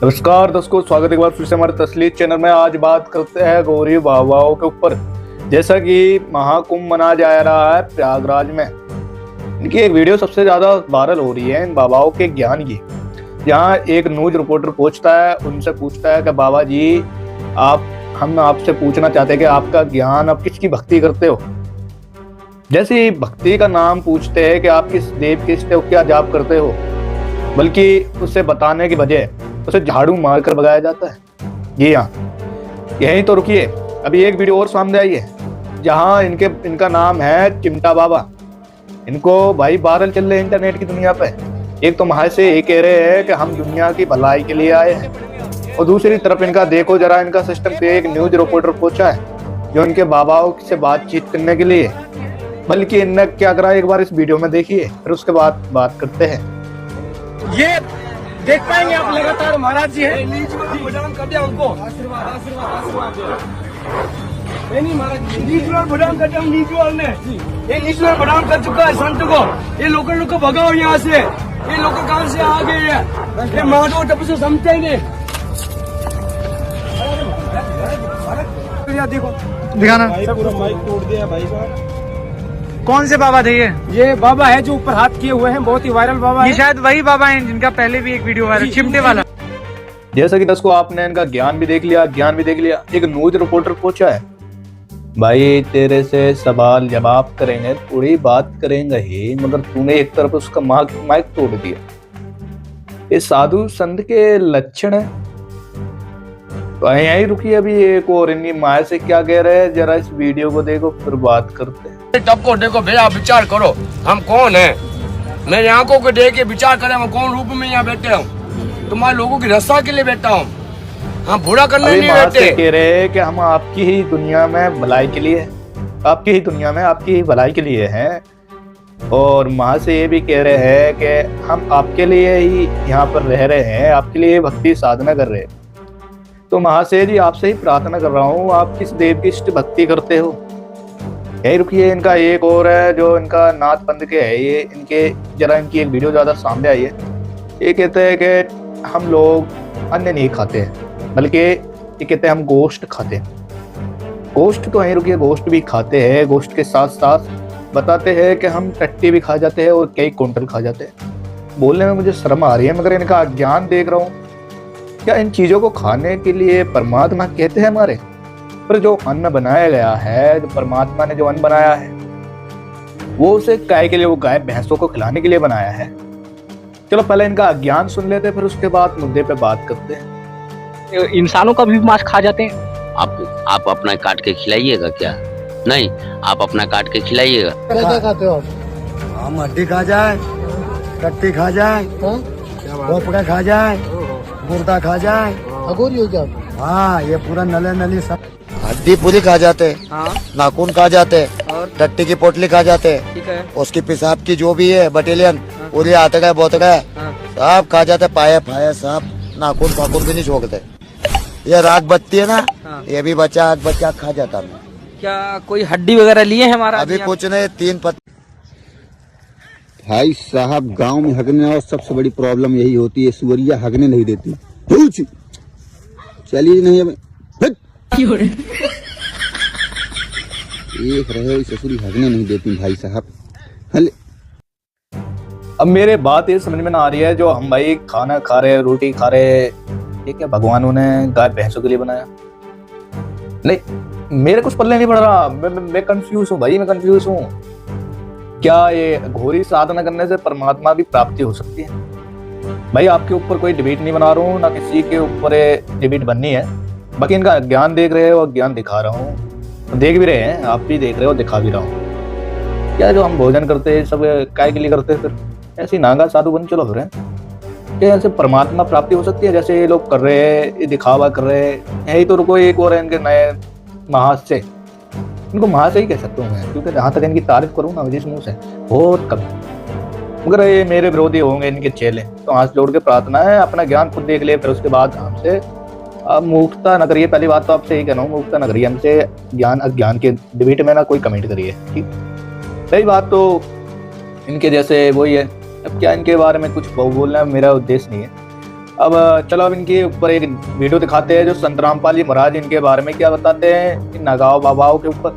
नमस्कार दोस्तों, स्वागत है एक बार फिर से हमारे तसलीम चैनल में। आज बात करते हैं गौरी बाबाओं के ऊपर। जैसा कि महाकुंभ मनाया जा रहा है प्रयागराज में, इनकी एक वीडियो सबसे ज्यादा वायरल हो रही है इन बाबाओं के ज्ञान की। जहाँ एक न्यूज रिपोर्टर पूछता है, उनसे पूछता है कि बाबा जी हम आपसे पूछना चाहते हैं कि आपका ज्ञान, आप किसकी भक्ति करते हो। जैसे ही भक्ति का नाम पूछते हैं कि आप किस देव के इष्ट हो, क्या जाप करते हो, बल्कि उससे बताने की बजाय उसे झाड़ू मारकर भगाया जाता है। जी हाँ, यहीं तो रुकिए, अभी एक वीडियो और सामने आई है जहां इनका नाम है चिमटा बाबा। इनको भाई वायरल चल रहे इंटरनेट की दुनिया पे। एक तो वहां से ये कह रहे हैं कि हम दुनिया की भलाई के लिए आए हैं, और दूसरी तरफ इनका देखो जरा, इनका सिस्टम पे एक न्यूज रिपोर्टर पहुंचा है जो इनके बाबाओं से बातचीत करने के लिए। बल्कि इनने क्या करा, एक बार इस वीडियो में देखिए, फिर उसके बाद बात करते हैं। ये देख पाएंगे आप लगातार महाराज जी है उनको नहीं महाराज प्रदान करते हम ने ये प्रदान कर चुका है संत को। ये लोगों को भगाओ यहाँ से, ये लोग कहाँ से आ गए हैं, ये माधव तब से समझते नहीं। देखो दिखाना पूरा माइक तोड़ दिया भाई साहब। कौन से बाबा थे ये बाबा है जो ऊपर हाथ किए हुए हैं, बहुत ही वायरल बाबा ये है। शायद वही बाबा हैं जिनका पहले भी एक वीडियो वायरल, चिमटे वाला। जैसा कि दोस्तों आपने इनका ज्ञान भी देख लिया, एक न्यूज रिपोर्टर पूछा है, भाई तेरे से सवाल जवाब करेंगे, थोड़ी बात करेंगे ही, मगर तूने एक तरफ उसका माइक तोड़ दिया। ये साधु संत के लक्षण है। तो यहीं रुकिए, अभी एक और इनकी माया से क्या कह रहे हैं, जरा इस वीडियो को देखो फिर बात करते हैं। तब को देखो भैया, विचार करो हम कौन है। मेरी आंखों को देख के विचार करें हम कौन रूप में यहाँ बैठे हूँ। तुम्हारे लोगों की रक्षा के लिए बैठा हूँ, हम बुरा करने नहीं बैठे। कह रहे हैं कि हम आपकी ही दुनिया में भलाई के लिए, आपकी ही दुनिया में आपकी ही भलाई के लिए हैं। और माँ से ये भी कह रहे हैं कि हम आपके लिए ही यहाँ पर रह रहे हैं, आपके लिए भक्ति साधना कर रहे हैं। तो महाशय जी, आपसे ही प्रार्थना कर रहा हूँ, आप किस देव की इष्ट भक्ति करते हो। यही रुकिए, इनका एक और है जो इनका नाथ पंथ के है, ये इनके जरा इनकी एक वीडियो ज्यादा सामने आई है। ये कहते हैं कि हम लोग अन्न नहीं खाते हैं, बल्कि ये कहते हैं हम गोश्त खाते हैं। गोश्त तो यहीं रुकिए, गोश्त भी खाते हैं, गोश्त के साथ साथ बताते हैं कि हम टट्टी भी खा जाते हैं और कई कुंटल खा जाते हैं। बोलने में मुझे शर्म आ रही है, मगर इनका ज्ञान देख रहा हूँ। क्या इन चीजों को खाने के लिए परमात्मा कहते हैं हमारे, पर जो अन्न बनाया गया है, जो परमात्मा ने जो अन्न बनाया है, वो उसे गाय के लिए, वो गाय भैंसों को खिलाने के लिए बनाया है। चलो पहले इनका ज्ञान सुन लेते हैं, फिर उसके बाद मुद्दे पे बात करते हैं। इंसानों का भी मांस खा जाते हैं। आप अपना काट के खिलाइएगा क्या? नहीं, आप अपना काट के खिलाइएगा। क्या खाते हो आप? हम हड्डी खा जाए, टट्टी खा जाए, खोपड़ा खा जाए, गुर्दा खा जाए। अगोरी हो क्या? हाँ, ये पूरा नले नली सब हड्डी पूरी खा जाते, नाखून खा जाते, टट्टी की पोटली खा जाते, उसकी पेशाब की जो भी है बटेलियन, पूरी आतड़ा बोतड़ा सब खा जाते, पाए फाए सब, नाखून फाखून भी नहीं छोड़ते। ये राख बत्ती है ना, ये भी बच्चा खा जाता है। क्या कोई हड्डी वगैरह लिए हैं हमारा? अभी कुछ नहीं, 3 पत्ती। भाई साहब, गांव में हगने और सबसे बड़ी प्रॉब्लम यही होती है, सुअरिया हगने नहीं देती। चलिए नहीं हमें एक रहे ससुरी हगने नहीं देती भाई साहब। हले अब मेरे बात ये समझ में ना आ रही है, जो हम भाई खाना खा रहे, रोटी खा रहे, ये क्या भगवानों ने गाय भैंसों के लिए बनाया? नहीं, मेरे कुछ पल्ले नहीं पड़ रहा। मैं कंफ्यूज हूँ भाई, मैं कंफ्यूज हूँ। क्या ये घोरी साधना करने से परमात्मा की प्राप्ति हो सकती है? भाई आपके ऊपर कोई डिबेट नहीं बना रहा हूँ, ना किसी के ऊपर डिबेट बननी है। बाकी इनका ज्ञान देख रहे हो और ज्ञान दिखा रहा हूँ, देख भी रहे हैं, आप भी देख रहे हो, दिखा भी रहा हूँ। क्या जो हम भोजन करते हैं सब काय के लिए करते हैं? फिर ऐसी नागा साधु बन चलो फिर। क्या ऐसे परमात्मा प्राप्ति हो सकती है जैसे ये लोग कर रहे हैं, ये दिखावा कर रहे हैं? यही तो रुको, एक और है इनके नए महाशय, इनको महाशय ही कह सकता हूँ मैं, क्योंकि जहाँ तक इनकी तारीफ करूँ ना जिस मुँह से, बहुत कम। मगर ये मेरे विरोधी होंगे इनके चेले, तो हाथ जोड़ के प्रार्थना है, अपना ज्ञान खुद देख ले, फिर उसके बाद हमसे आप मूर्खता न करिए। पहली बात तो आपसे यही कहना हूँ, मूर्खता न करिए हमसे, ज्ञान अज्ञान के डिबेट में ना कोई कमेंट करिए, ठीक? सही बात तो इनके जैसे वही है। अब क्या इनके बारे में कुछ बोलना मेरा उद्देश्य नहीं है। अब चलो अब इनके ऊपर एक वीडियो दिखाते हैं जो संत रामपाल जी महाराज इनके बारे में क्या बताते हैं इन नगाओं बाबाओं के ऊपर,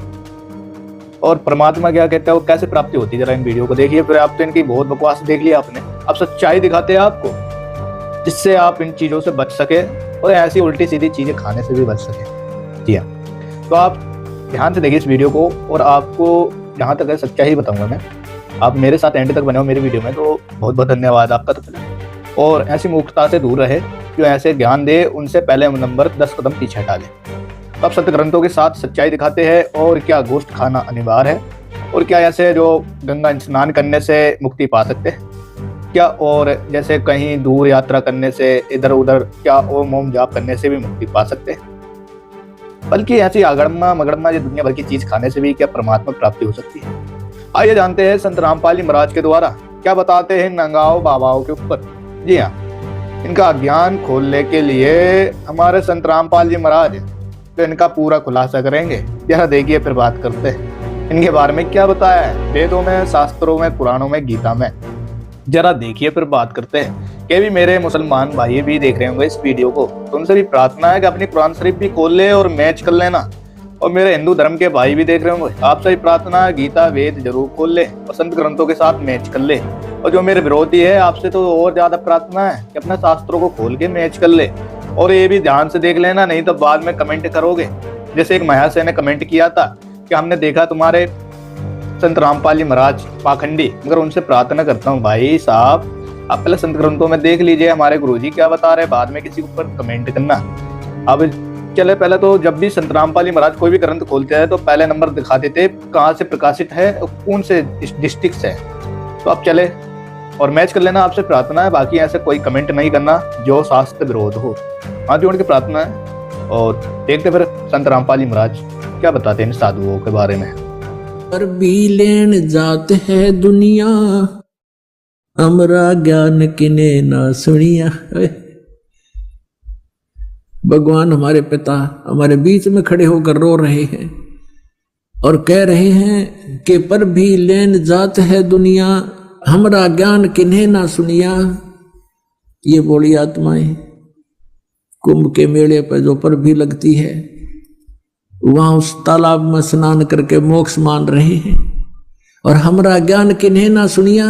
और परमात्मा क्या कहता है वो कैसे प्राप्ति होती है। जरा इन वीडियो को देखिए। फिर आप तो इनकी बहुत बकवास देख लिया आपने, अब सच्चाई दिखाते हैं आपको जिससे आप इन चीजों से बच सके और ऐसी उल्टी सीधी चीजें खाने से भी बच सके। जी हाँ, तो आप ध्यान से देखिए इस वीडियो को, और आपको जहाँ तक है सच्चाई बताऊंगा मैं। आप मेरे साथ एंड तक बने हो मेरी वीडियो में, तो बहुत बहुत धन्यवाद आपका। तो और ऐसी मूर्खता से दूर रहे जो ऐसे ज्ञान दे, उनसे पहले नंबर 10 कदम पीछे हटा ले। तो अब सत्य ग्रंथों के साथ सच्चाई दिखाते हैं, और क्या गोश्त खाना अनिवार्य है, और क्या ऐसे जो गंगा स्नान करने से मुक्ति पा सकते हैं क्या, और जैसे कहीं दूर यात्रा करने से इधर उधर क्या ओम ओम जाप करने से भी मुक्ति पा सकते हैं, बल्कि ऐसी अगड़मा मगड़मा ये दुनिया भर की चीज खाने से भी क्या परमात्मा प्राप्ति हो सकती है। आइए जानते हैं संत रामपाल जी महाराज के द्वारा क्या बताते हैं नगाओं बाबाओं के ऊपर। जी हाँ, इनका ज्ञान खोलने के लिए हमारे संत रामपाल जी महाराज तो इनका पूरा खुलासा करेंगे। जरा देखिए फिर बात करते हैं इनके बारे में क्या बताया है वेदों में, शास्त्रों में, पुराणों में, गीता में। जरा देखिए फिर बात करते हैं। कि भी मेरे मुसलमान भाई भी देख रहे होंगे इस वीडियो को, तो उनसे भी प्रार्थना है कि अपनी कुरान शरीफ भी खोल ले और मैच कर लेना। और मेरे हिंदू धर्म के भाई भी देख रहे होंगे, आपसे भी प्रार्थना है गीता वेद जरूर खोल ले और संत ग्रंथों के साथ मैच कर ले। और जो मेरे विरोधी है आपसे तो और ज्यादा प्रार्थना है कि अपने शास्त्रों को खोल के मैच कर ले। और ये भी ध्यान से देख लेना, नहीं तो बाद में कमेंट करोगे। जैसे एक महाशय ने कमेंट किया था कि हमने देखा तुम्हारे संत रामपाल जी महाराज पाखंडी, मगर उनसे प्रार्थना करता हूँ भाई साहब आप पहले संत ग्रंथों में देख लीजिए हमारे गुरुजी क्या बता रहे, बाद में किसी के ऊपर कमेंट करना। अब चले पहले तो जब भी संत रामपाल जी महाराज कोई भी ग्रंथ खोलते हैं तो पहले नंबर दिखा देते कहाँ से प्रकाशित है और कौन से डिस्ट्रिक्ट से है। तो अब चले और मैच कर लेना, आपसे प्रार्थना है। बाकी ऐसे कोई कमेंट नहीं करना जो शास्त्र विरोध हो, हाथ जोड़ के प्रार्थना है। और देखते फिर संत रामपाल जी महाराज क्या बताते हैं इन साधुओं के बारे में। पर भी लेन जात है दुनिया, हमरा ज्ञान किने ना सुनिया। भगवान हमारे पिता हमारे बीच में खड़े होकर रो रहे हैं और कह रहे हैं कि पर भी लेन जात है दुनिया, हमरा ज्ञान किन्हें ना सुनिया। ये बोली आत्माएं कुंभ के मेले पर जो पर भी लगती है, वहां उस तालाब में स्नान करके मोक्ष मान रहे हैं। और हमरा ज्ञान किन्हें ना सुनिया,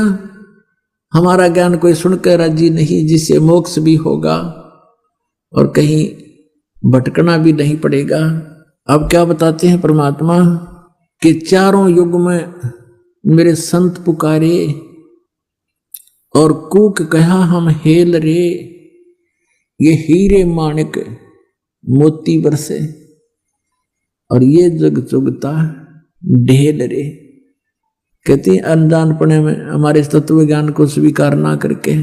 हमारा ज्ञान कोई सुनकर राजी नहीं जिससे मोक्ष भी होगा और कहीं भटकना भी नहीं पड़ेगा। अब क्या बताते हैं परमात्मा कि चारों युग में मेरे संत पुकारे और कूक कहा हम हेल रे, ये हीरे माणिक मोती बरसे और ये जग चुगता ढेल रे। कहते हैं अनजानपने में हमारे तत्व ज्ञान को स्वीकार ना करके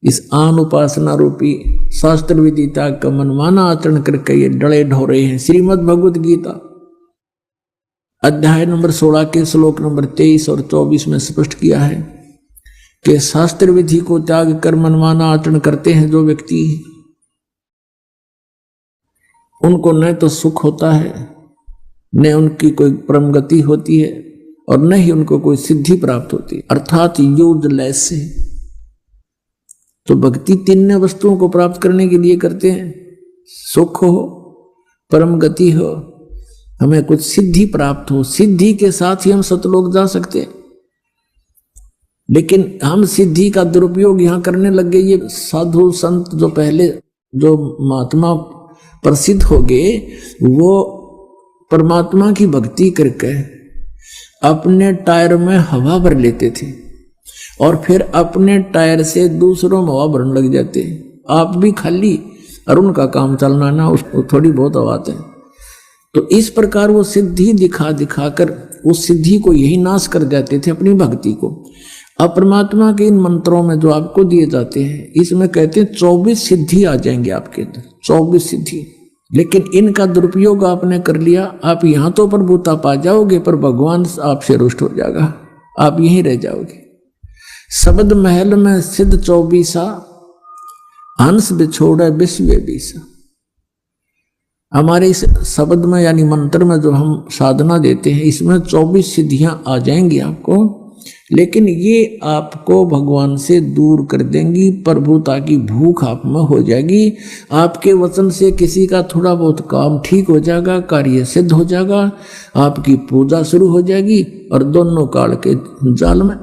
इस आन उपासना रूपी शास्त्र विदिता का मनमाना आचरण करके ये डले ढो रहे हैं। श्रीमद् भगवद गीता अध्याय नंबर 16 के श्लोक नंबर 23 और 24 में स्पष्ट किया है कि शास्त्र विधि को त्याग कर मनमाना आचरण करते हैं जो व्यक्ति, उनको न तो सुख होता है, न उनकी कोई परम गति होती है और न ही उनको कोई सिद्धि प्राप्त होती है, अर्थात यूजलेस है। तो भक्ति तीन वस्तुओं को प्राप्त करने के लिए करते हैं, सुख हो, परम गति हो, हमें कुछ सिद्धि प्राप्त हो। सिद्धि के साथ ही हम सतलोक जा सकते हैं, लेकिन हम सिद्धि का दुरुपयोग यहां करने लग गए। ये साधु संत जो पहले जो महात्मा प्रसिद्ध हो गए, वो परमात्मा की भक्ति करके अपने टायर में हवा भर लेते थे और फिर अपने टायर से दूसरों में हवा भरने लग जाते। आप भी खाली और उनका काम चलना ना, उसको थोड़ी बहुत हवा है। तो इस प्रकार वो सिद्धि दिखा दिखा कर उस सिद्धि को यही नाश कर जाते थे, अपनी भक्ति को। अब परमात्मा के इन मंत्रों में जो आपको दिए जाते हैं, इसमें कहते हैं 24 सिद्धि आ जाएंगे आपके अंदर, 24 सिद्धि। लेकिन इनका दुरुपयोग आपने कर लिया, आप यहां तो प्रभुता पा जाओगे पर भगवान आपसे रुष्ट हो जाएगा, आप यहीं रह जाओगे। शब्द महल में सिद्ध 24, हंस बिछोड़ा विश्व बीसा। हमारे इस शब्द में यानी मंत्र में जो हम साधना देते हैं, इसमें 24 सिद्धियां आ जाएंगी आपको। लेकिन ये आपको भगवान से दूर कर देंगी। प्रभुता की भूख आप में हो जाएगी। आपके वचन से किसी का थोड़ा बहुत काम ठीक हो जाएगा, कार्य सिद्ध हो जाएगा, आपकी पूजा शुरू हो जाएगी और दोनों काल के जाल में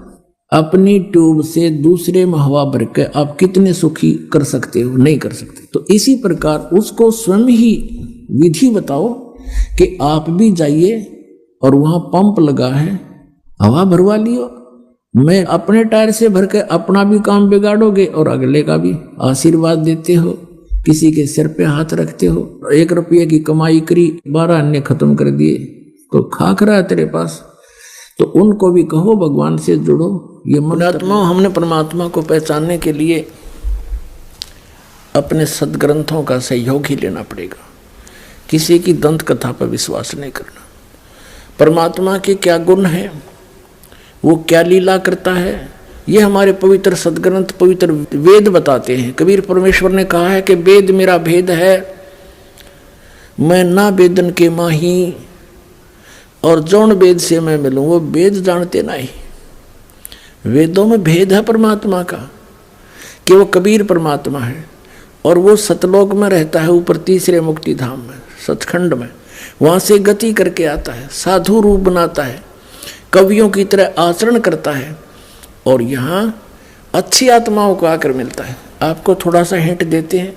अपनी ट्यूब से दूसरे में हवा भर के आप कितने सुखी कर सकते हो? नहीं कर सकते। तो इसी प्रकार उसको स्वयं ही विधि बताओ कि आप भी जाइए और वहां पंप लगा है, हवा भरवा लियो। मैं अपने टायर से भर के अपना भी काम बिगाड़ोगे और अगले का भी। आशीर्वाद देते हो, किसी के सिर पे हाथ रखते हो। 1 रुपये की कमाई करी, 12 अन्य खत्म कर दिए, तो खाक रहा है तेरे पास। तो उनको भी कहो भगवान से जुड़ो। ये मुनात्मा हमने परमात्मा को पहचानने के लिए अपने सदग्रंथों का सहयोग ही लेना पड़ेगा। किसी की दंत कथा पर विश्वास नहीं करना। परमात्मा के क्या गुण है, वो क्या लीला करता है, ये हमारे पवित्र सदग्रंथ, पवित्र वेद बताते हैं। कबीर परमेश्वर ने कहा है कि वेद मेरा भेद है, मैं ना वेदन के माही, और जौन वेद से मैं मिलूं वो वेद जानते नहीं। वेदों में भेद है परमात्मा का कि वो कबीर परमात्मा है और वो सतलोक में रहता है, ऊपर तीसरे मुक्ति धाम में, सचखंड में। वहां से गति करके आता है, साधु रूप बनाता है, कवियों की तरह आचरण करता है और यहाँ अच्छी आत्माओं को आकर मिलता है। आपको थोड़ा सा हिंट देते हैं,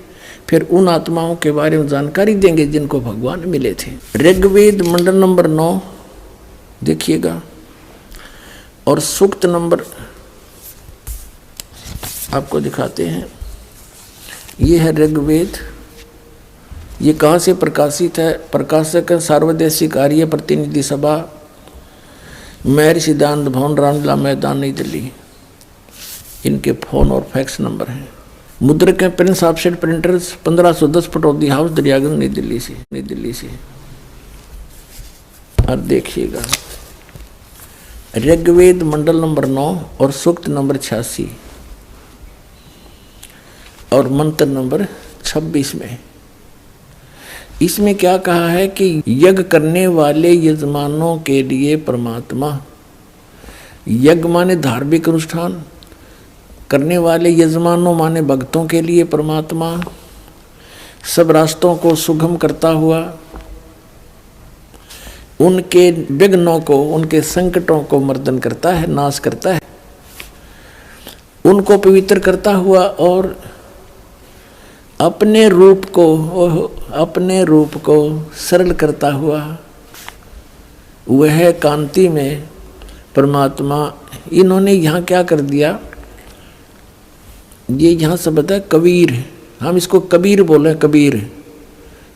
फिर उन आत्माओं के बारे में जानकारी देंगे जिनको भगवान मिले थे। ऋग्वेद मंडल नंबर 9 देखिएगा और सूक्त नंबर आपको दिखाते हैं। ये है ऋग्वेद। ये कहाँ से प्रकाशित है? प्रकाशक सार्वदेशिक आर्य प्रतिनिधि सभा, महर्षि सिद्धांत भवन, रामलीला मैदान, नई दिल्ली। इनके फ़ोन और फैक्स नंबर हैं। मुद्रक हैं Prince offset printers, 1510 Pataudi house, Daryaganj, नई दिल्ली से। और देखिएगा ऋग्वेद मंडल नंबर 9 और सूक्त नंबर 86 और मंत्र नंबर 26 में इसमें क्या कहा है कि यज्ञ करने वाले यजमानों के लिए परमात्मा, यज्ञ माने धार्मिक अनुष्ठान करने वाले यजमानों माने भक्तों के लिए परमात्मा सब रास्तों को सुगम करता हुआ, उनके विघ्नों को, उनके संकटों को मर्दन करता है, नाश करता है, उनको पवित्र करता हुआ और अपने रूप को सरल करता हुआ वह कांति में परमात्मा। इन्होंने यहाँ क्या कर दिया, ये यहाँ शब्द है कबीर, हम इसको कबीर बोले, कबीर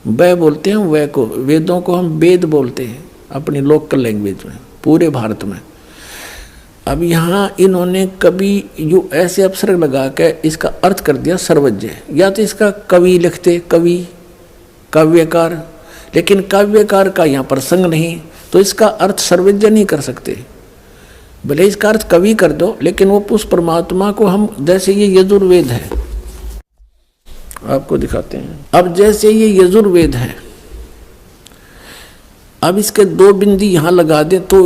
वह बोलते हैं, वह को वेदों को हम वेद बोलते हैं अपनी लोकल लैंग्वेज में पूरे भारत में। अब यहाँ इन्होंने कवि जो ऐसे अवसर लगा के इसका अर्थ कर दिया सर्वज्ञ, या तो इसका कवि लिखते, कवि काव्यकार, लेकिन काव्यकार का यहाँ प्रसंग नहीं, तो इसका अर्थ सर्वज्ञ नहीं कर सकते। भले इसका अर्थ कवि कर दो, लेकिन वो उस परमात्मा को हम, जैसे ये यजुर्वेद है, आपको दिखाते हैं। अब जैसे ये यजुर्वेद है, अब इसके 2 बिंदी यहाँ लगा दे तो,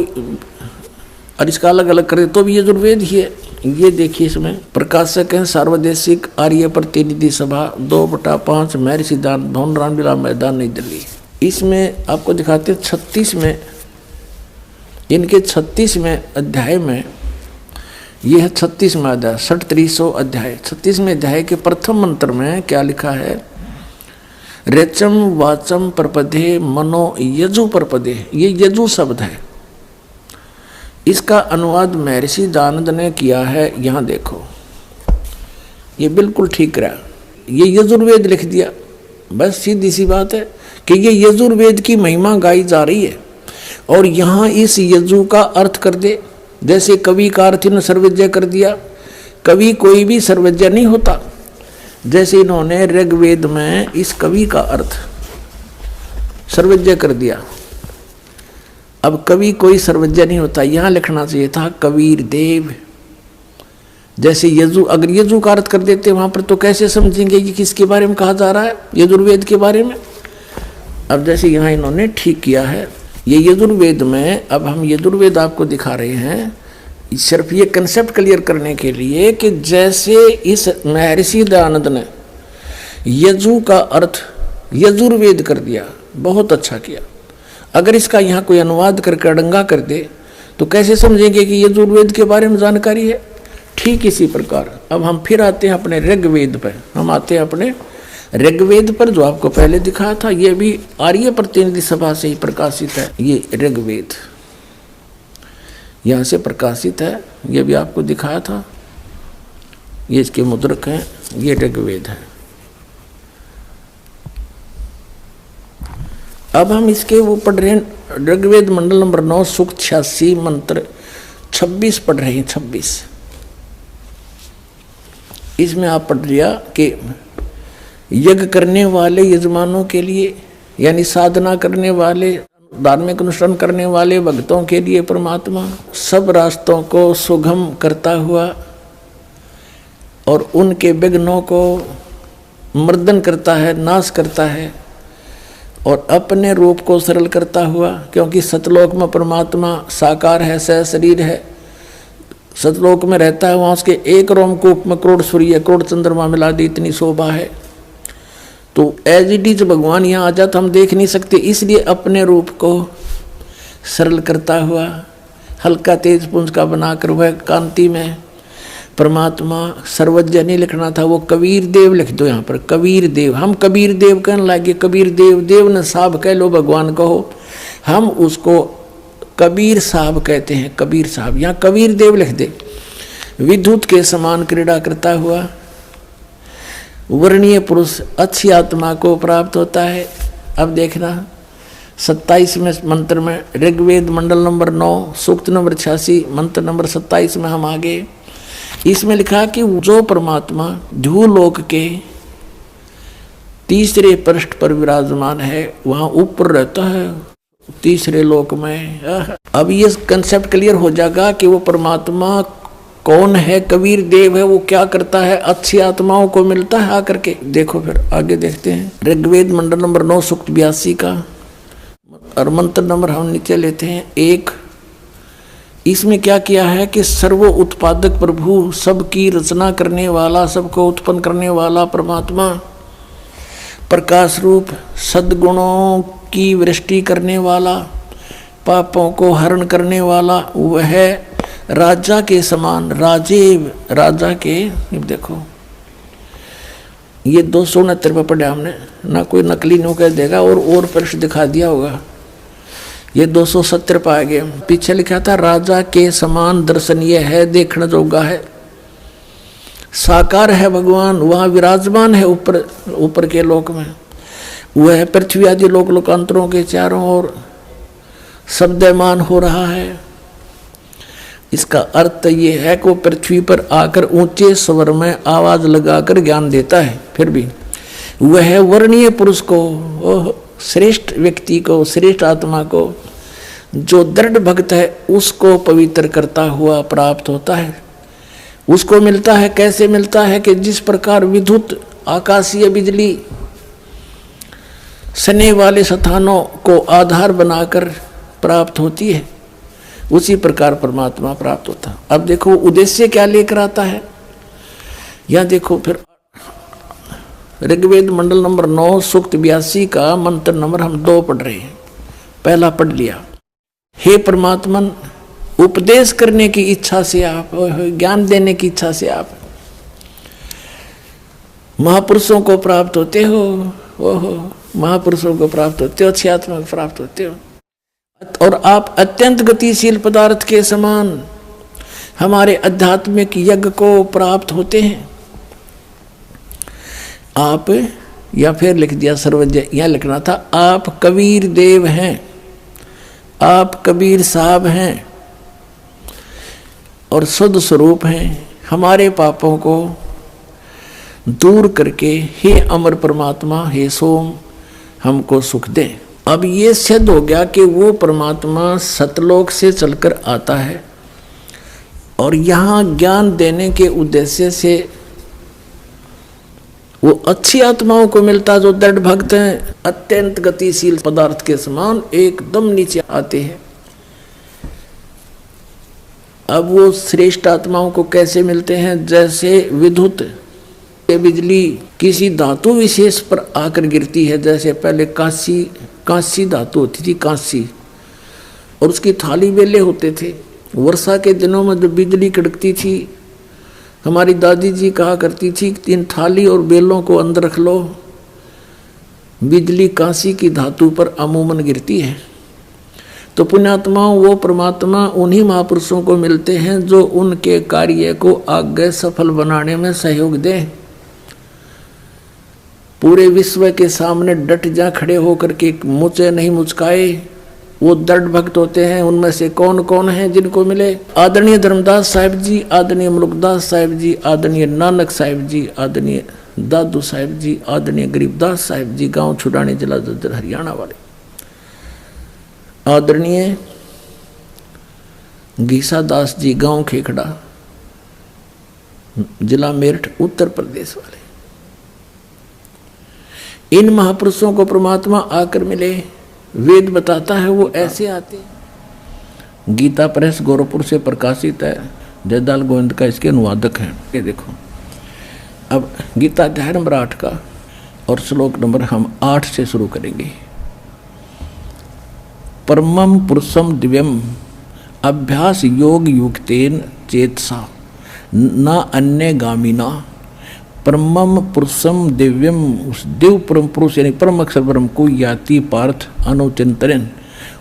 और इसका अलग अलग कर दे तो भी यजुर्वेद ही है। ये देखिए इसमें प्रकाशक है सार्वदेशिक आर्य प्रतिनिधि सभा 2/5 महर्षि सिद्धांत भवन, रामलीला मैदान, नई दिल्ली। इसमें आपको दिखाते 36 में, इनके 36वें अध्याय में, यह है 36वां अध्याय, 6300 अध्याय। 36वें अध्याय के प्रथम मंत्र में क्या लिखा है, रेचम वाचम प्रपदे मनो यजु प्रपदे। ये यजु शब्द है, इसका अनुवाद महर्षि दानंद ने किया है। यहाँ देखो, ये बिल्कुल ठीक रहा, ये यजुर्वेद लिख दिया। बस सीधी सी बात है कि ये यजुर्वेद की महिमा गाई जा रही है, और यहाँ इस यजु का अर्थ कर दे। जैसे कवि का अर्थ इन्होंने सर्वज्ञ कर दिया, कवि कोई भी सर्वज्ञ नहीं होता। जैसे इन्होंने ऋग्वेद में इस कवि का अर्थ सर्वज्ञ कर दिया। अब कवि कोई सर्वज्ञ नहीं होता, यहाँ लिखना चाहिए था कबीर देव। जैसे यजु, अगर यजु का अर्थ कर देते वहां पर, तो कैसे समझेंगे कि किसके बारे में कहा जा रहा है, यजुर्वेद के बारे में। अब जैसे यहाँ इन्होंने ठीक किया है, ये यजुर्वेद में, अब हम यजुर्वेद आपको दिखा रहे हैं। सिर्फ ये कंसेप्ट क्लियर करने के लिए कि जैसे इस महर्षि दयानंद ने यजु का अर्थ यजुर्वेद कर दिया, बहुत अच्छा किया। अगर इसका यहाँ कोई अनुवाद करके अड़ंगा कर दे तो कैसे समझेंगे कि यजुर्वेद के बारे में जानकारी है। ठीक इसी प्रकार अब हम फिर आते हैं अपने ऋग्वेद पर। हम आते हैं अपने ऋग्वेद पर, जो आपको पहले दिखाया था। ये भी आर्य प्रतिनिधि सभा से ही प्रकाशित है। ये ऋग्वेद यहाँ से प्रकाशित है, ये भी आपको दिखाया था। ये इसके मुद्रक हैं, ये ऋग्वेद है। अब हम इसके वो पढ़ रहे हैं ऋग्वेद मंडल नंबर 9 सूक्त 86 मंत्र 26 पढ़ रहे हैं। 26 इसमें आप पढ़ लिया कि यज्ञ करने वाले यजमानों के लिए, यानी साधना करने वाले, धार्मिक अनुष्ठान करने वाले भक्तों के लिए परमात्मा सब रास्तों को सुगम करता हुआ और उनके विघ्नों को मर्दन करता है, नाश करता है, और अपने रूप को सरल करता हुआ, क्योंकि सतलोक में परमात्मा साकार है, सह शरीर है, सतलोक में रहता है। वहाँ उसके एक रोमकूप में करोड़ सूर्य करोड़ चंद्रमा मिला दी, इतनी शोभा है। तो एज इट इज भगवान यहाँ आ जाता हम देख नहीं सकते, इसलिए अपने रूप को सरल करता हुआ हल्का तेज पुंज का बनाकर वह कांति में परमात्मा सर्वज्ञ नहीं लिखना था, वो कबीर देव लिख दो यहाँ पर। कबीर देव, हम कबीर देव कहने लगे। कबीर देव, देव न साहब कह लो, भगवान कहो, हम उसको कबीर साहब कहते हैं। कबीर साहब, यहाँ कबीर देव लिख दे। विद्युत के समान क्रीड़ा करता हुआ वर्णीय पुरुष अच्छी आत्मा को प्राप्त होता है। अब देखना 27वें मंत्र में ऋग्वेद मंडल नंबर 9 सूक्त नंबर 86 मंत्र नंबर 27 में हम आगे। इसमें लिखा कि जो परमात्मा ध्रुवलोक के तीसरे पृष्ठ पर विराजमान है, वहाँ ऊपर रहता है तीसरे लोक में। अब ये कंसेप्ट क्लियर हो जाएगा कि वो परमात्मा कौन है, कबीर देव है, वो क्या करता है, अच्छी आत्माओं को मिलता है आकर के। देखो फिर आगे देखते हैं ऋग्वेद मंडल नंबर 9 सूक्त 82 का, और मंत्र नंबर हम नीचे लेते हैं 1। इसमें क्या किया है कि सर्व उत्पादक प्रभु, सबकी रचना करने वाला, सबको उत्पन्न करने वाला परमात्मा, प्रकाश रूप, सद्गुणों की वृष्टि करने वाला, पापों को हरण करने वाला, वह राजा के समान, राजा के। देखो ये 269 पे पढ़ा हमने ना, कोई नकली नो कह देगा और पृष्ठ दिखा दिया होगा। ये 270 पे आ गए। पीछे लिखा था राजा के समान दर्शनीय है, देखने जोगा है, साकार है भगवान, वहाँ विराजमान है ऊपर के लोक में। वह पृथ्वी आदि लोक लोकांतरों के चारों ओर शब्दमान हो रहा है। इसका अर्थ ये है कि वो पृथ्वी पर आकर ऊंचे स्वर में आवाज लगाकर ज्ञान देता है। फिर भी वह वर्णीय पुरुष को, श्रेष्ठ व्यक्ति को, श्रेष्ठ आत्मा को, जो दृढ़ भक्त है उसको पवित्र करता हुआ प्राप्त होता है। उसको मिलता है, कैसे मिलता है कि जिस प्रकार विद्युत आकाशीय बिजली सने वाले स्थानों को आधार बनाकर प्राप्त होती है, उसी प्रकार परमात्मा प्राप्त होता है। अब देखो उद्देश्य क्या लेकर आता है, यह देखो फिर ऋग्वेद मंडल नंबर 9 सूक्त 82 का मंत्र नंबर हम 2 पढ़ रहे हैं। पहला पढ़ लिया, हे परमात्मन, उपदेश करने की इच्छा से आप, ज्ञान देने की इच्छा से आप महापुरुषों को प्राप्त होते हो। महापुरुषों को प्राप्त होते हो, अच्छी आत्मा को प्राप्त होते हो, और आप अत्यंत गतिशील पदार्थ के समान हमारे आध्यात्मिक यज्ञ को प्राप्त होते हैं। आप, या फिर लिख दिया सर्वज्ञ, यह लिखना था आप कबीर देव हैं, आप कबीर साहब हैं और शुद्ध स्वरूप हैं। हमारे पापों को दूर करके हे अमर परमात्मा, हे सोम, हमको सुख दे। अब ये सिद्ध हो गया कि वो परमात्मा सतलोक से चलकर आता है और यहाँ ज्ञान देने के उद्देश्य से वो अच्छी आत्माओं को मिलता, जो दृढ़ भक्त हैं, अत्यंत गतिशील पदार्थ के समान एकदम नीचे आते हैं। अब वो श्रेष्ठ आत्माओं को कैसे मिलते हैं? जैसे विद्युत बिजली किसी धातु विशेष पर आकर गिरती है। जैसे पहले कांसी धातु होती थी, कांसी, और उसकी थाली बेले होते थे। वर्षा के दिनों में जब बिजली कड़कती थी, हमारी दादी जी कहा करती थी इन थाली और बेलों को अंदर रख लो, बिजली कांसी की धातु पर अमूमन गिरती है। तो पुण्यात्माओं, वो परमात्मा उन्हीं महापुरुषों को मिलते हैं जो उनके कार्य को आगे सफल बनाने में सहयोग दें। पूरे विश्व के सामने डट जा खड़े होकर के मुझे नहीं मुचकाए, वो दृढ़ भक्त होते हैं। उनमें से कौन कौन है जिनको मिले? आदरणीय धर्मदास साहिब जी, आदरणीय मुल्कदास साहिब जी, आदरणीय नानक साहिब जी, आदरणीय दादू साहिब जी, आदरणीय गरीबदास साहिब जी, गांव छुड़ानी, जिला जज्जर, हरियाणा वाले, आदरणीय गीसा दास जी, गांव खेखड़ा, जिला मेरठ, उत्तर प्रदेश वाले। इन महापुरुषों को परमात्मा आकर मिले। वेद बताता है वो ऐसे आते। गीता प्रेस गोरखपुर से प्रकाशित है, जयदाल गोविंद का इसके अनुवादक हैं। ये देखो, अब गीता अध्याय नंबर 8 का और श्लोक नंबर हम 8 से शुरू करेंगे। परमं पुरुषम दिव्यम अभ्यास योग युक्तेन चेतसा न अन्य गामिना। परमं पुरुषम दिव्यम, उस दिव्य परम पुरुष यानी परम अक्षर ब्रह्म को याति पार्थ अनुचिंतन,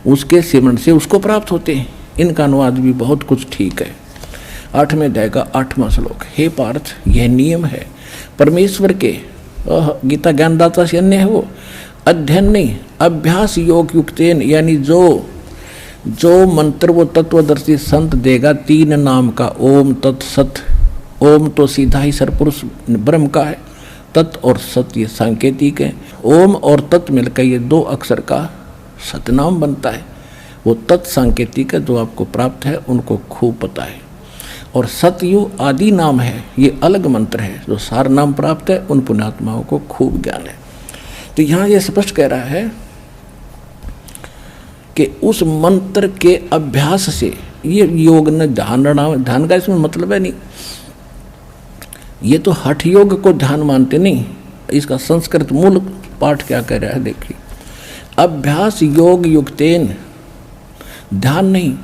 उसके सिमरण से उसको प्राप्त होते हैं। इनका अनुवाद भी बहुत कुछ ठीक है। 8वें अध्याय का 8वां श्लोक। हे पार्थ, यह नियम है परमेश्वर के, गीता ज्ञानदाता से अन्य है वो, अध्ययन नहीं, अभ्यास योग युक्तेन, यानी जो मंत्र वो तत्वदर्शी संत देगा 3 नाम का, ओम तत्सत। ओम तो सीधा ही सरपुरुष ब्रह्म का है, तत् और सत ये सांकेतिक है। ओम और तत् मिलकर ये 2 अक्षर का सतनाम बनता है। वो तत् सांकेतिक है, जो आपको प्राप्त है उनको खूब पता है। और सतयु आदि नाम है, ये अलग मंत्र है। जो सार नाम प्राप्त है उन पुण्यात्माओं को खूब ज्ञान है। तो यहाँ ये स्पष्ट कह रहा है कि उस मंत्र के अभ्यास से, ये योग न ध्यान का इसमें मतलब है नहीं, ये तो हठ योग को ध्यान मानते नहीं। इसका संस्कृत मूल पाठ क्या कह रहा है देखिए, अभ्यास योग युक्तेन, ध्यान नहीं,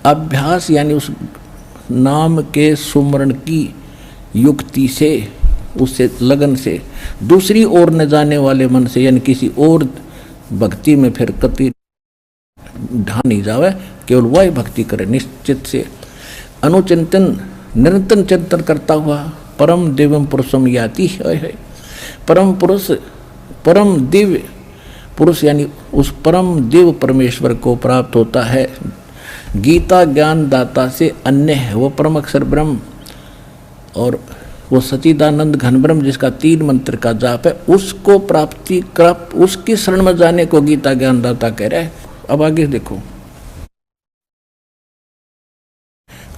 अभ्यास यानी उस नाम के सुमरण की युक्ति से, उससे लगन से, दूसरी ओर न जाने वाले मन से, यानी किसी और भक्ति में फिर कति ढान नहीं जावे, केवल वही भक्ति करे निश्चित से। अनुचिंतन, निरंतर चिंतन करता हुआ परम दिव्यम पुरुषम याति है। परम पुरुष, परम दिव्य पुरुष यानी उस परम दिव्य परमेश्वर को प्राप्त होता है। गीता ज्ञान दाता से अन्य है वो परम अक्षर ब्रह्म, और वो सच्चिदानंद घन ब्रह्म जिसका 3 मंत्र का जाप है, उसको प्राप्ति कर, उसकी शरण में जाने को गीता ज्ञान दाता कह रहा है। अब आगे देखो,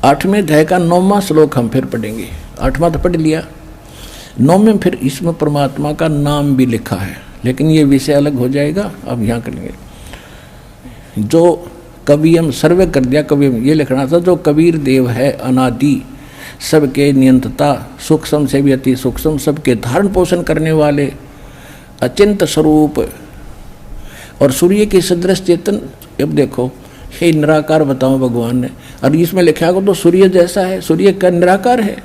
8वें अध्याय का 9वां श्लोक हम फिर पढ़ेंगे। 8वां तो पढ़ लिया, 9वें फिर इसमें परमात्मा का नाम भी लिखा है, लेकिन ये विषय अलग हो जाएगा, अब यहाँ करेंगे। जो कवियम सर्वे कर दिया, कवियम ये लिखना था, जो कबीर देव है अनादि, सबके नियंत्रता, सूक्ष्म से भी अति सूक्ष्म, सबके धारण पोषण करने वाले, अचिंत स्वरूप और सूर्य की सदृश चेतन। अब देखो, हे निराकार बताओ भगवान ने, और इसमें लिखा हो तो सूर्य जैसा है, सूर्य का निराकार है,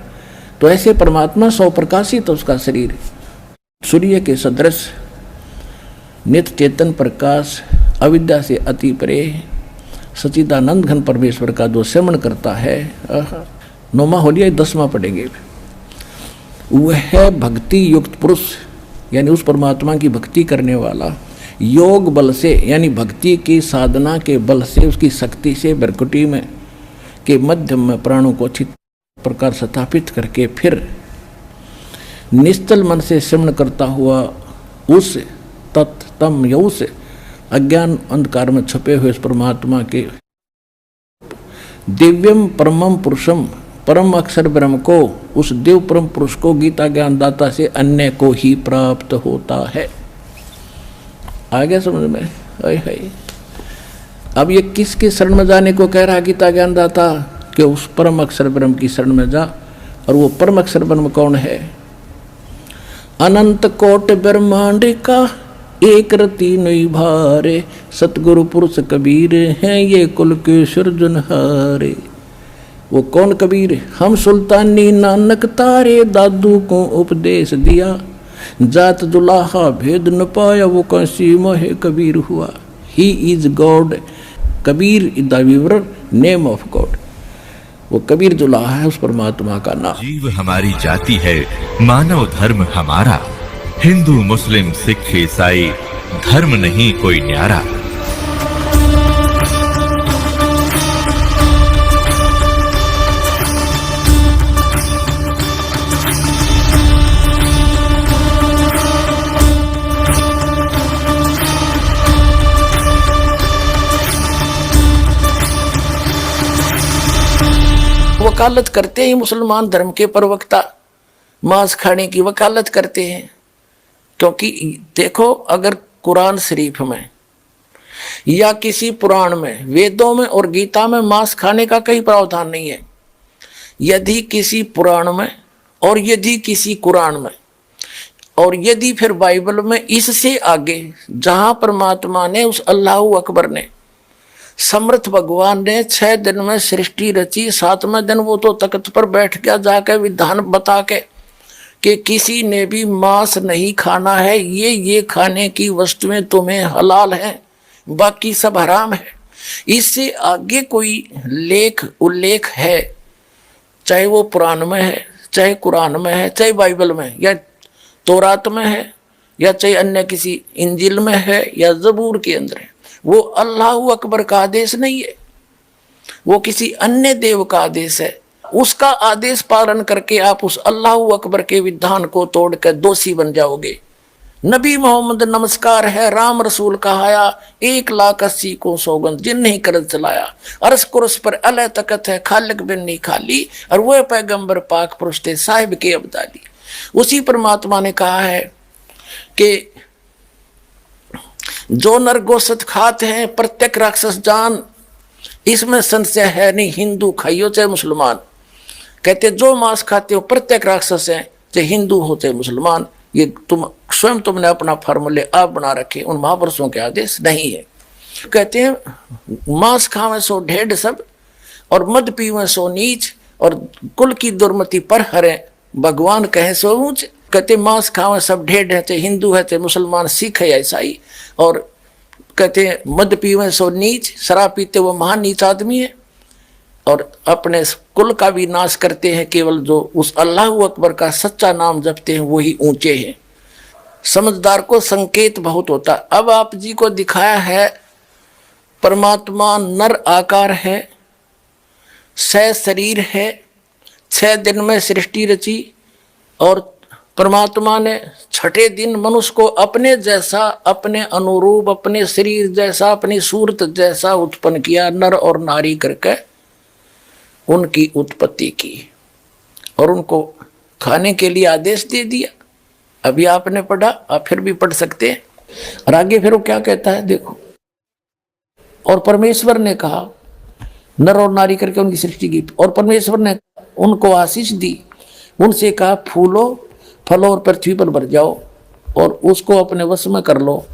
तो ऐसे परमात्मा सौ प्रकाशित तो उसका शरीर सूर्य के सदृश नित्य चेतन प्रकाश, अविद्या से अति परे, सच्चिदानंद घन परमेश्वर का जो सेवन करता है। 9वां हो लिया, 10वां पढ़ेंगे। वह भक्ति युक्त पुरुष, यानी उस परमात्मा की भक्ति करने वाला, योग बल से, यानी भक्ति की साधना के बल से, उसकी शक्ति से भ्रकुटी में के मध्यम में प्राणों को अच्छी प्रकार स्थापित करके फिर निश्चल मन से श्रवण करता हुआ उस तत्तम या उस अज्ञान अंधकार में छुपे हुए उस परमात्मा के दिव्यम परमम पुरुषम, परम अक्षर ब्रह्म को, उस दिव्य परम पुरुष को गीता ज्ञान दाता से अन्य को ही प्राप्त होता है। आ गया समझ में? है। अब ये किसके शरण में जाने को कह रहा गीता ज्ञान दाता? कि उस परम अक्षर ब्रह्म की शरण में जा। और वो परम अक्षर ब्रह्म कौन है? अनंत कोट ब्रह्मांड का एक रति नहीं भारे, सतगुरु पुरुष कबीर हैं ये कुल के सृजनहारे। वो कौन कबीर? हम सुल्तानी नानक तारे, दादू को उपदेश दिया, जात दुलाहा भेद न पाया, वो कैसी मोहे कबीर हुआ। He is God, Kabir is the weaver name of God. वो कबीर दुलाहा है उस परमात्मा का नाम। जीव हमारी जाति है, मानव धर्म हमारा, हिंदू मुस्लिम सिख ईसाई धर्म नहीं कोई न्यारा। वकालत करते हैं मुसलमान धर्म के प्रवक्ता, मांस खाने की वकालत करते हैं। क्योंकि देखो, अगर कुरान शरीफ में या किसी पुराण में, वेदों में और गीता में मांस खाने का कहीं प्रावधान नहीं है। यदि किसी पुराण में और यदि किसी कुरान में और यदि फिर बाइबल में, इससे आगे जहां परमात्मा ने, उस अल्लाह अकबर ने, समर्थ भगवान ने 6 दिन में सृष्टि रची, 7वें दिन वो तो तख्त पर बैठ गया जाकर विधान बता के कि किसी ने भी मांस नहीं खाना है, ये खाने की वस्तुएं तुम्हें हलाल हैं, बाकी सब हराम है। इससे आगे कोई लेख उल्लेख है, चाहे वो पुराण में है, चाहे कुरान में है, चाहे बाइबल में या तौरात में है, या चाहे अन्य किसी इंजिल में है या जबूर के अंदर है, वो अल्लाह अकबर का आदेश नहीं है, वो किसी अन्य देव का आदेश है। उसका आदेश पालन करके आप उस अल्लाह अकबर के विधान को तोड़कर दोषी बन जाओगे। नबी मोहम्मद नमस्कार है, राम रसूल कहाया, 1,80,000 को सौगंध जिन नहीं करत चलाया, अरस कुरस पर अल तकत है, खालिक बिन नहीं खाली, और वह पैगंबर पाक पुरुष थे साहिब के अब्दाली। उसी परमात्मा ने कहा है कि जो नर गोश्त खाते हैं प्रत्येक राक्षस जान, इसमें संशय है नहीं, हिंदू खाइयो चाहे मुसलमान। कहते जो मांस खाते हो प्रत्येक राक्षस है, चाहे हिंदू हो चाहे मुसलमान। ये तुमने अपना फार्मूले आप बना रखे, उन महापुरुषों के आदेश नहीं है। कहते हैं मांस खावे सो ढेढ़ सब, और मद पीवे सो नीच, और कुल की दुर्मति पर हरे, भगवान कहे सो ऊंच। कहते मांस खावे सब ढेढ़ है, चाहे हिंदू है चाहे मुसलमान, सिख है या ईसाई। और कहते हैं मद पीवे सो नीच, शराब पीते वो महान नीच आदमी है, और अपने कुल का भी नाश करते हैं। केवल जो उस अल्लाह अकबर का सच्चा नाम जपते हैं वही ऊंचे हैं। समझदार को संकेत बहुत होता। अब आप जी को दिखाया है परमात्मा नर आकार है, 6 शरीर है, 6 दिन में सृष्टि रची, और परमात्मा ने 6ठे दिन मनुष्य को अपने जैसा, अपने अनुरूप, अपने शरीर जैसा, अपनी सूरत जैसा उत्पन्न किया, नर और नारी करके उनकी उत्पत्ति की, और उनको खाने के लिए आदेश दे दिया। अभी आपने पढ़ा, आप फिर भी पढ़ सकते हैं। और आगे फिर वो क्या कहता है देखो, और परमेश्वर ने कहा, नर और नारी करके उनकी सृष्टि की, और परमेश्वर ने उनको आशीष दी, उनसे कहा फूलो फलो और पृथ्वी पर भर जाओ, और उसको अपने वश में कर लो,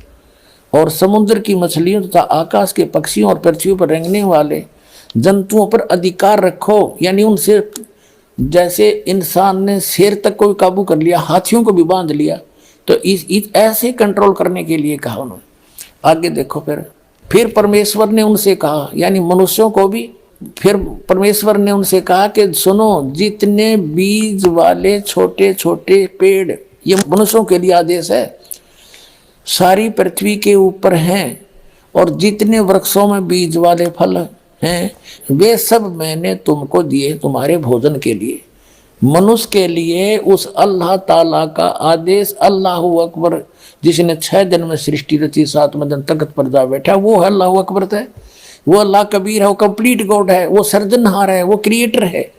और समुद्र की मछलियों तथा आकाश के पक्षियों और पृथ्वी पर रेंगने वाले जंतुओं पर अधिकार रखो। यानी उनसे, जैसे इंसान ने शेर तक को भी काबू कर लिया, हाथियों को भी बांध लिया, तो इस ऐसे कंट्रोल करने के लिए कहा उन्होंने। आगे देखो, फिर परमेश्वर ने उनसे कहा, यानी मनुष्यों को भी, फिर परमेश्वर ने उनसे कहा कि सुनो, जितने बीज वाले छोटे छोटे पेड़, ये मनुष्यों के लिए आदेश है, सारी पृथ्वी के ऊपर हैं, और जितने वृक्षों में बीज वाले फल हैं, वे सब मैंने तुमको दिए तुम्हारे भोजन के लिए। मनुष्य के लिए उस अल्लाह ताला का आदेश, अल्लाह अकबर जिसने 6 दिन में सृष्टि रची, 7वें दिन तख्त पर जा बैठा, वो है अल्लाह अकबर है, वो अल्लाह कबीर है, वो कंप्लीट गॉड है, वो सर्जनहार है, वो क्रिएटर है।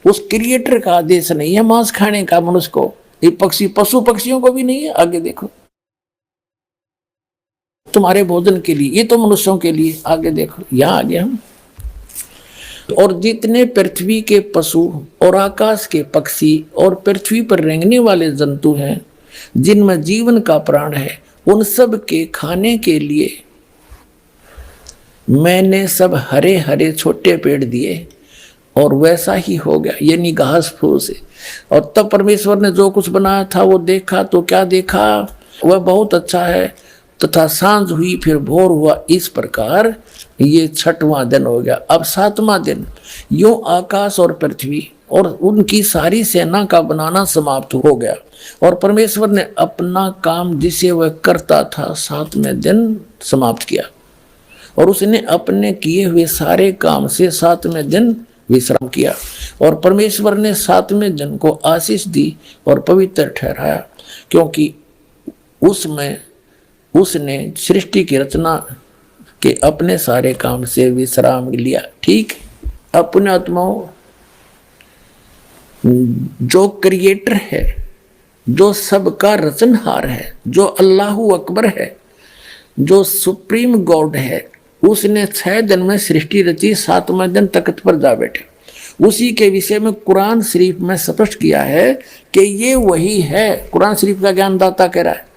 उस क्रिएटर का आदेश नहीं है मांस खाने का मनुष्य को, ये पशु पक्षियों को भी नहीं है। आगे देखो, तुम्हारे भोजन के लिए, ये तो मनुष्यों के लिए। आगे देखो, यहाँ आगे हम और जितने पृथ्वी के पशु और आकाश के पक्षी और पृथ्वी पर रेंगने वाले जंतु हैं, जिनमें जीवन का प्राण है, उन सब के खाने के लिए मैंने सब हरे हरे छोटे पेड़ दिए और वैसा ही हो गया, यानी घास फूस से। और तब परमेश्वर ने जो कुछ बनाया था वो देखा तो क्या देखा, वह बहुत अच्छा है। तथा सांझ हुई फिर भोर हुआ, इस प्रकार ये 6वां दिन हो गया। अब 7वां दिन यूं आकाश और पृथ्वी और उनकी सारी सेना का बनाना समाप्त हो गया। और परमेश्वर ने अपना काम जिसे वह करता था 7वें दिन समाप्त किया। और उसने अपने किए हुए सारे काम से 7वें दिन विश्राम किया। और परमेश्वर ने 7वें दिन को आशीष दी और पवित्र ठहराया, क्योंकि उसमें उसने सृष्टि की रचना के अपने सारे काम से विश्राम लिया। ठीक, अपने आत्माओं, जो क्रिएटर है, जो सबका रचनहार है, जो अल्लाहू अकबर है, जो सुप्रीम गॉड है, उसने 6 दिन में सृष्टि रची, 7वें दिन तख्त पर जा बैठे। उसी के विषय में कुरान शरीफ में स्पष्ट किया है कि ये वही है। कुरान शरीफ का ज्ञानदाता कह रहा है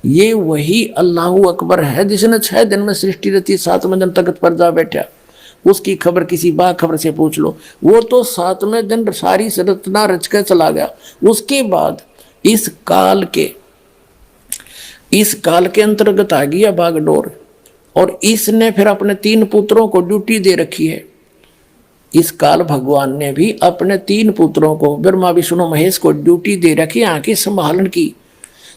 ये वही अल्लाहू अकबर है जिसने 6 दिन में सृष्टि रची, 7वें दिन तख्त पर जा बैठा। उसकी खबर किसी बाखबर से पूछ लो, वो तो 7वें दिन सारी रचना रच के चला गया। उसके बाद इस काल के अंतर्गत आ गया बागडोर, और इसने फिर अपने 3 पुत्रों को ड्यूटी दे रखी है। इस काल भगवान ने भी अपने 3 पुत्रों को, ब्रह्मा विष्णु महेश को ड्यूटी दे रखी आंखें संभालन की।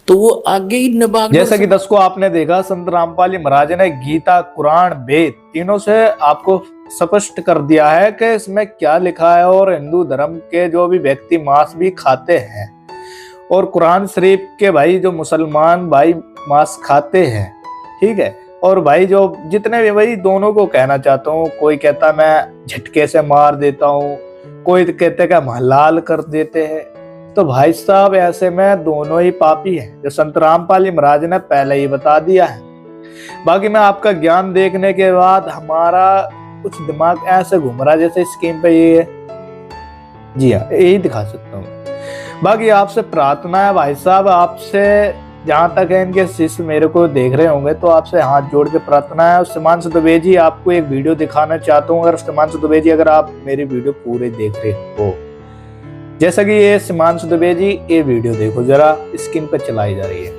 तो वो आगे ही नबाग, जैसा कि 10 को आपने देखा, संत रामपाली महाराज ने गीता, कुरान, वेद तीनों से आपको स्पष्ट कर दिया है कि इसमें क्या लिखा है। और हिंदू धर्म के जो भी व्यक्ति मांस भी खाते हैं, और कुरान शरीफ के भाई जो मुसलमान भाई मांस खाते हैं, ठीक है। और भाई जो जितने भी, भाई दोनों को कहना चाहता हूँ, कोई कहता मैं झटके से मार देता हूँ, कोई कहते कि हम हलाल कर देते हैं। तो भाई साहब ऐसे में दोनों ही पापी हैं, जो संत रामपाली महाराज ने पहले ही बता दिया है। बाकी मैं आपका ज्ञान देखने के बाद हमारा कुछ दिमाग ऐसे घूम रहा है जैसे स्क्रीन पे ये है। जी हाँ, यही दिखा सकता हूँ। बाकी आपसे प्रार्थना है भाई साहब, आपसे जहाँ तक है इनके शिष्य मेरे को देख रहे होंगे तो आपसे हाथ जोड़ के प्रार्थना है। सिमांशु दुबे जी, आपको एक वीडियो दिखाना चाहता हूँ। अगर सिमांशु दुबे जी, अगर आप मेरी वीडियो पूरे देख रहे हो, जैसा कि ये सिमांशु दुबे जी, ये वीडियो देखो जरा, स्क्रीन पर चलाई जा रही है।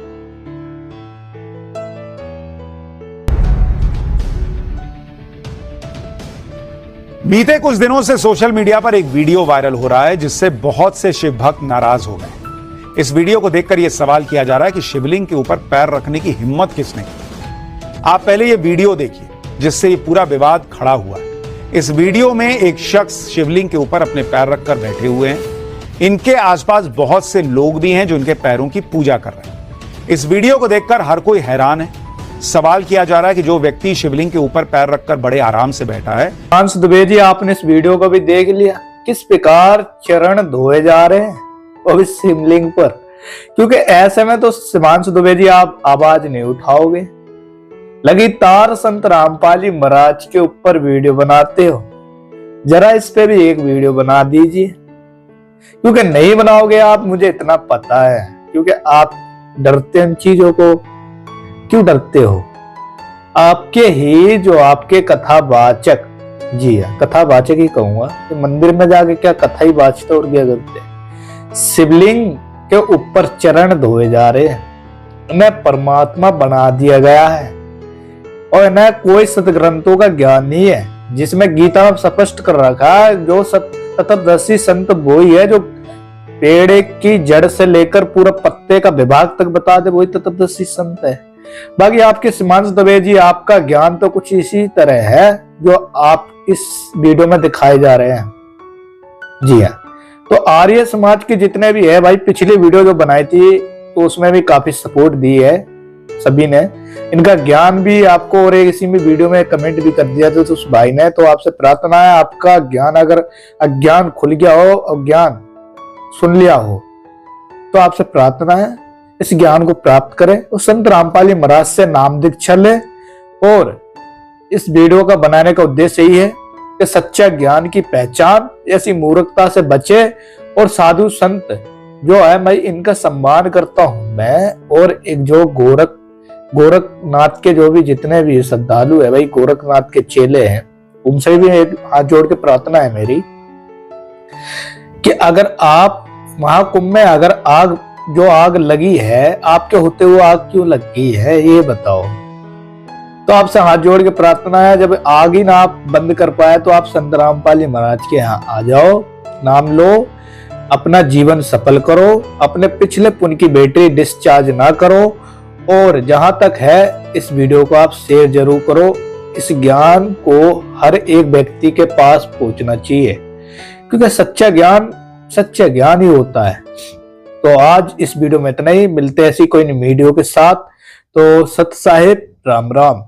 बीते कुछ दिनों से सोशल मीडिया पर एक वीडियो वायरल हो रहा है जिससे बहुत से शिव भक्त नाराज हो गए। इस वीडियो को देखकर यह सवाल किया जा रहा है कि शिवलिंग के ऊपर पैर रखने की हिम्मत किसने की। आप पहले ये वीडियो देखिए जिससे ये पूरा विवाद खड़ा हुआ है। इस वीडियो में एक शख्स शिवलिंग के ऊपर अपने पैर रखकर बैठे हुए हैं। इनके आसपास बहुत से लोग भी हैं जो इनके पैरों की पूजा कर रहे हैं। इस वीडियो को देखकर हर कोई हैरान है। सवाल किया जा रहा है कि जो व्यक्ति शिवलिंग के ऊपर पैर रखकर बड़े आराम से बैठा है। सिमांशु दुबे जी, आपने इस वीडियो को भी देख लिया, किस प्रकार चरण धोए जा रहे हैं वो भी शिवलिंग पर। क्योंकि ऐसे में तो सिमांशु दुबे जी आप आवाज नहीं उठाओगे, लगातार संत रामपाली महाराज के ऊपर वीडियो बनाते हो। जरा इस पे भी एक वीडियो बना दीजिए, क्योंकि नहीं बनाओगे आप, मुझे इतना पता है। क्योंकि आप डरते हैं इन चीजों को। क्यों डरते हो? आपके ही जो आपके कथावाचक, जी हाँ कथावाचक ही कहूंगा, कि मंदिर में जाके क्या कथा ही वाचते और क्या करते, शिवलिंग के ऊपर चरण धोए जा रहे हैं। इन्हें परमात्मा बना दिया गया है और इन्हें कोई सतग्रंथों का ज्ञान नहीं है, जिसमें गीता में स्पष्ट कर रखा है जो तत्वदर्शी संत वो ही है जो पेड़ की जड़ से लेकर पूरा पत्ते का विभाग तक बता दे, वही तत्वदर्शी संत है। बाकी आपके सिमांशु दुबे जी, आपका ज्ञान तो कुछ इसी तरह है जो आप इस वीडियो में दिखाए जा रहे हैं। जी हाँ, तो आर्य समाज के जितने भी है भाई, पिछली वीडियो जो बनाई थी तो उसमें भी काफी सपोर्ट दी है सभी ने। इनका ज्ञान भी आपको, और इसी में वीडियो में कमेंट भी कर दिया था तो उस भाई ने। तो आपसे प्रार्थना है, आपका ज्ञान अगर अज्ञान खुल गया हो और ज्ञान सुन लिया हो तो आपसे प्रार्थना है इस ज्ञान को प्राप्त करें और संत रामपाली महाराज से नाम दीक्षा ले। और इस वीडियो का बनाने का उद्देश्य यही है कि सच्चा ज्ञान की पहचान, ऐसी मूर्खता से बचे। और साधु संत जो है, मैं इनका सम्मान करता हूं मैं। और एक जो गोरखनाथ के जो भी जितने भी श्रद्धालु है भाई, गोरखनाथ के चेले हैं, उनसे भी एक हाथ जोड़ के प्रार्थना है मेरी कि अगर आप महाकुंभ में अगर आग लगी है, आपके होते हुए आग क्यों लगी है ये बताओ। तो आपसे हाथ जोड़ के प्रार्थना है, जब आग ही ना आप बंद कर पाए तो आप संत रामपाल जी महाराज के यहाँ आ जाओ, नाम लो, अपना जीवन सफल करो, अपने पिछले पुण्य की बैटरी डिस्चार्ज ना करो। और जहां तक है इस वीडियो को आप शेयर जरूर करो। इस ज्ञान को हर एक व्यक्ति के पास पहुंचना चाहिए, क्योंकि सच्चा ज्ञान ही होता है। तो आज इस वीडियो में इतना ही, मिलते हैं ऐसी कोई वीडियो के साथ। तो सत साहिब, राम राम।